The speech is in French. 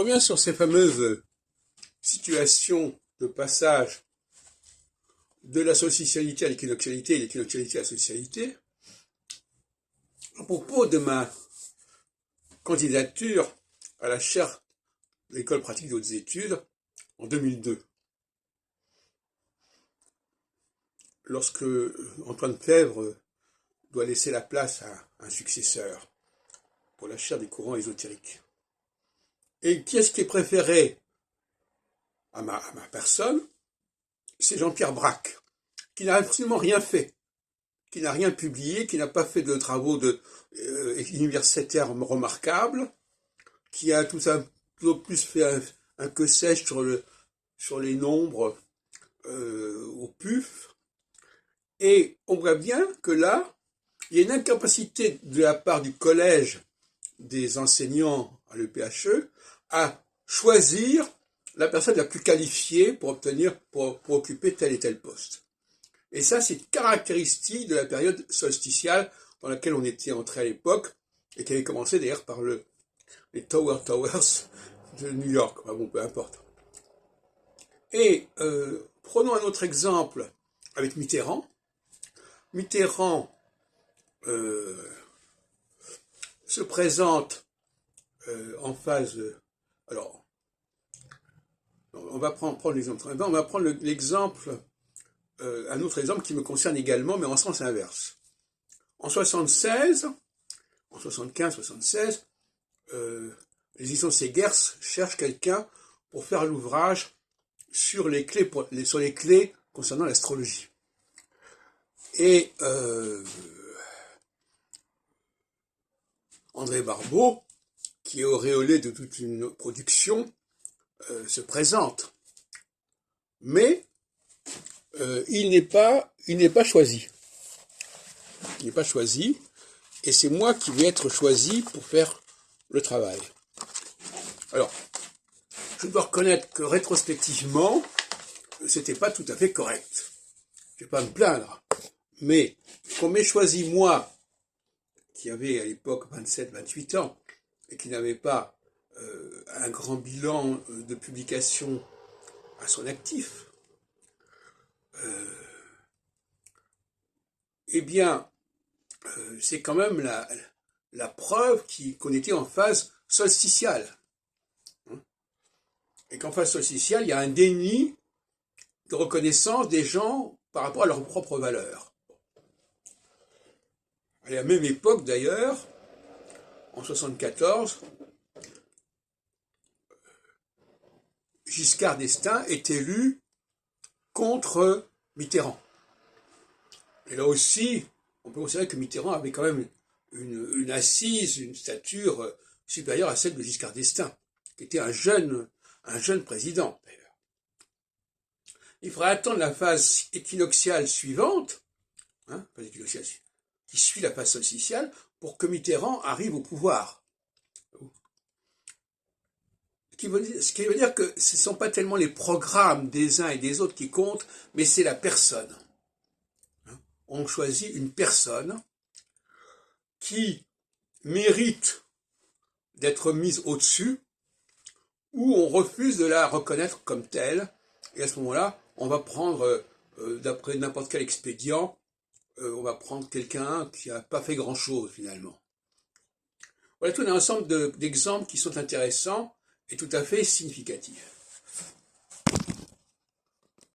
revient sur ces fameuses situations de passage de la socialité à l'équinoxialité et l'équinoxialité à la socialité. À propos de ma candidature à la chaire de l'école pratique des hautes études en 2002, lorsque Antoine Fèvre doit laisser la place à un successeur pour la chaire des courants ésotériques. Et qui est-ce qui est préféré à ma personne? C'est Jean-Pierre Braque, qui n'a absolument rien fait, qui n'a rien publié, qui n'a pas fait de travaux universitaires remarquables, qui a tout au plus fait un que sais-je sur les nombres au PUF. Et on voit bien que là, il y a une incapacité de la part du collège des enseignants à l'EPHE à choisir la personne la plus qualifiée pour occuper tel et tel poste. Et ça, c'est caractéristique de la période solsticiale dans laquelle on était entré à l'époque, et qui avait commencé d'ailleurs par les Towers de New York. Enfin bon, peu importe. Et prenons un autre exemple avec Mitterrand. Mitterrand se présente en phase... alors, on va prendre l'exemple. On va prendre l'exemple, un autre exemple qui me concerne également, mais en sens inverse. En 76, en 75-76, les éditions Segers cherchent quelqu'un pour faire l'ouvrage sur les clés concernant l'astrologie. Et André Barbeau, qui est auréolé de toute une production, se présente. Mais il n'est pas choisi. Il n'est pas choisi, et c'est moi qui vais être choisi pour faire le travail. Alors, je dois reconnaître que rétrospectivement, c'était pas tout à fait correct. Je vais pas me plaindre. Mais qu'on m'ait choisi moi, qui avait à l'époque 27-28 ans, et qui n'avait pas un grand bilan de publication à son actif, eh bien, c'est quand même la preuve qu'on était en phase solsticiale. Et qu'en phase solsticiale, il y a un déni de reconnaissance des gens par rapport à leurs propres valeurs. À la même époque, d'ailleurs, en 1974, Giscard d'Estaing est élu contre Mitterrand. Et là aussi, on peut considérer que Mitterrand avait quand même une assise, une stature supérieure à celle de Giscard d'Estaing, qui était un jeune président, d'ailleurs. Il faudra attendre la phase équinoxiale suivante, qui suit la phase solsticiale, pour que Mitterrand arrive au pouvoir. Ce qui veut dire que ce ne sont pas tellement les programmes des uns et des autres qui comptent, mais c'est la personne. On choisit une personne qui mérite d'être mise au-dessus, ou on refuse de la reconnaître comme telle, et à ce moment-là, on va prendre, d'après n'importe quel expédient, on va prendre quelqu'un qui n'a pas fait grand-chose finalement. Voilà tout un ensemble d'exemples qui sont intéressants et tout à fait significatifs.